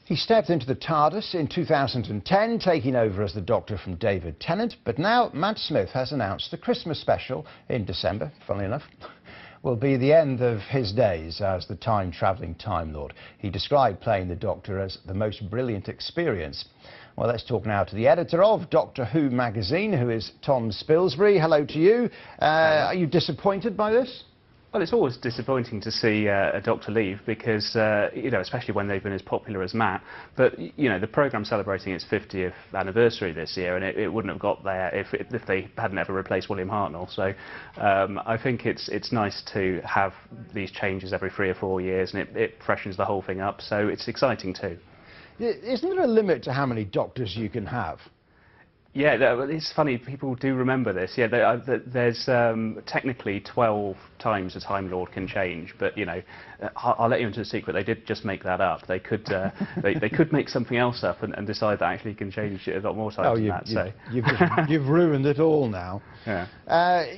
He stepped into the TARDIS in 2010, taking over as the Doctor from David Tennant, but now Matt Smith has announced the Christmas special in December, funnily enough, will be the end of his days as the time-travelling Time Lord. He described playing the Doctor as the most brilliant experience. Well, let's talk now to the editor of Doctor Who magazine, who is Tom Spilsbury. Hello to you. Are you disappointed by this? Well, it's always disappointing to see a Doctor leave because, you know, especially when they've been as popular as Matt. But, you know, the programme's celebrating its 50th anniversary this year, and it wouldn't have got there if they hadn't ever replaced William Hartnell. So I think it's nice to have these changes every 3 or 4 years, and it freshens the whole thing up. So it's exciting too. Isn't there a limit to how many Doctors you can have? Yeah, it's funny, people do remember this. Yeah, there's technically 12 times a Time Lord can change, but, you know, I'll let you into a secret, they did just make that up. They could they could make something else up and decide that actually can change it a lot more times than that. So you've ruined it all now. Yeah.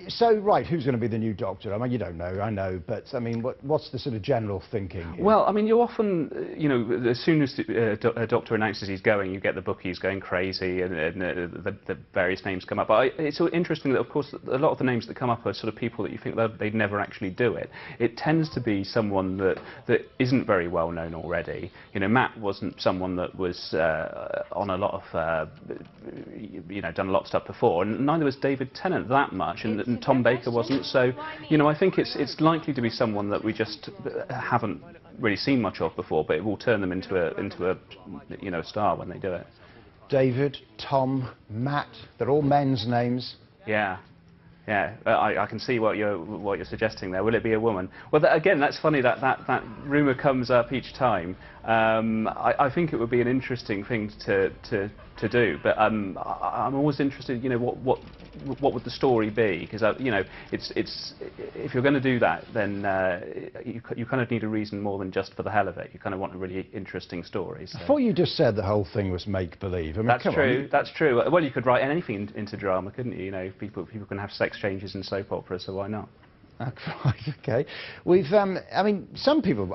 So, right, who's going to be the new Doctor? I mean, you don't know, I know, but, I mean, what's the sort of general thinking here? Well, I mean, you often, you know, as soon as a Doctor announces he's going, you get the bookies going crazy and the various names come up. But it's interesting that, of course, a lot of the names that come up are sort of people that you think that they'd never actually do it. It tends to be someone that isn't very well known already. You know, Matt wasn't someone that was on a lot of, you know, done a lot of stuff before, and neither was David Tennant that much, and Tom Baker wasn't. So, you know, I think it's likely to be someone that we just haven't really seen much of before, but it will turn them into a you know, star when they do it. David, Tom, Matt, they're all men's names. Yeah. Yeah, I can see what you're suggesting there. Will it be a woman? Well, again, that's funny that rumour comes up each time. I think it would be an interesting thing to do, but I'm always interested. You know, what would the story be? Because you know, it's if you're going to do that, then you kind of need a reason more than just for the hell of it. You kind of want a really interesting story. So. I thought you just said the whole thing was make-believe. I mean, that's true. That's true. Well, you could write anything into drama, couldn't you? You know, people can have sex changes in soap operas, so why not? Right, okay. We've, I mean, some people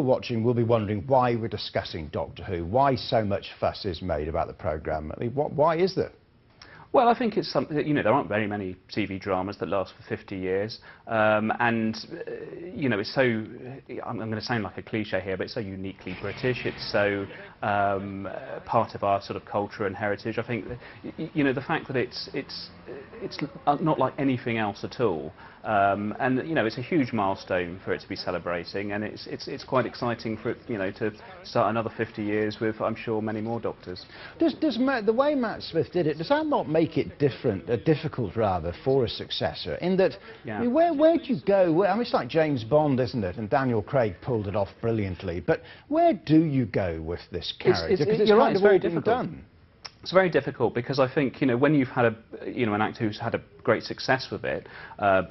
watching will be wondering why we're discussing Doctor Who, why so much fuss is made about the programme. I mean, why is there? Well, I think it's something that, you know, there aren't very many TV dramas that last for 50 years, and, you know, it's so, I'm going to sound like a cliche here, but it's so uniquely British, it's so part of our sort of culture and heritage. I think, you know, the fact that it's not like anything else at all, and, you know, it's a huge milestone for it to be celebrating, and it's quite exciting for it, you know, to start another 50 years with, I'm sure, many more Doctors. Does the way Matt Smith did it, does that not make it difficult rather for a successor? In that, yeah. I mean, where do you go? I mean, it's like James Bond, isn't it? And Daniel Craig pulled it off brilliantly. But where do you go with this character? Because it's kind of all been done. It's very difficult because I think, you know, when you've had an actor who's had a great success with it,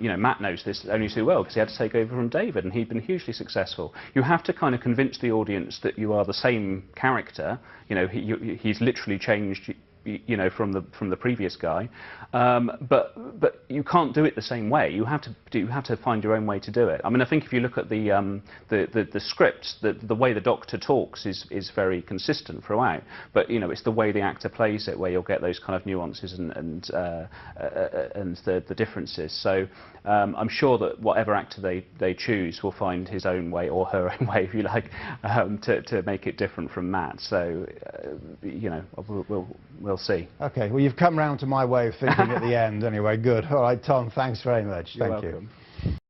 you know, Matt knows this only too well because he had to take over from David and he'd been hugely successful. You have to kind of convince the audience that you are the same character. You know, he's literally changed, you know, from the previous guy, but you can't do it the same way. You have to find your own way to do it. I mean, I think if you look at the scripts, the way the Doctor talks is very consistent throughout. But you know, it's the way the actor plays it where you'll get those kind of nuances and the differences. So I'm sure that whatever actor they choose will find his own way or her own way, if you like, to make it different from Matt. So you know, we'll see. Okay, well, you've come round to my way of thinking at the end anyway. Good. All right, Tom, thanks very much. You're Thank welcome. you.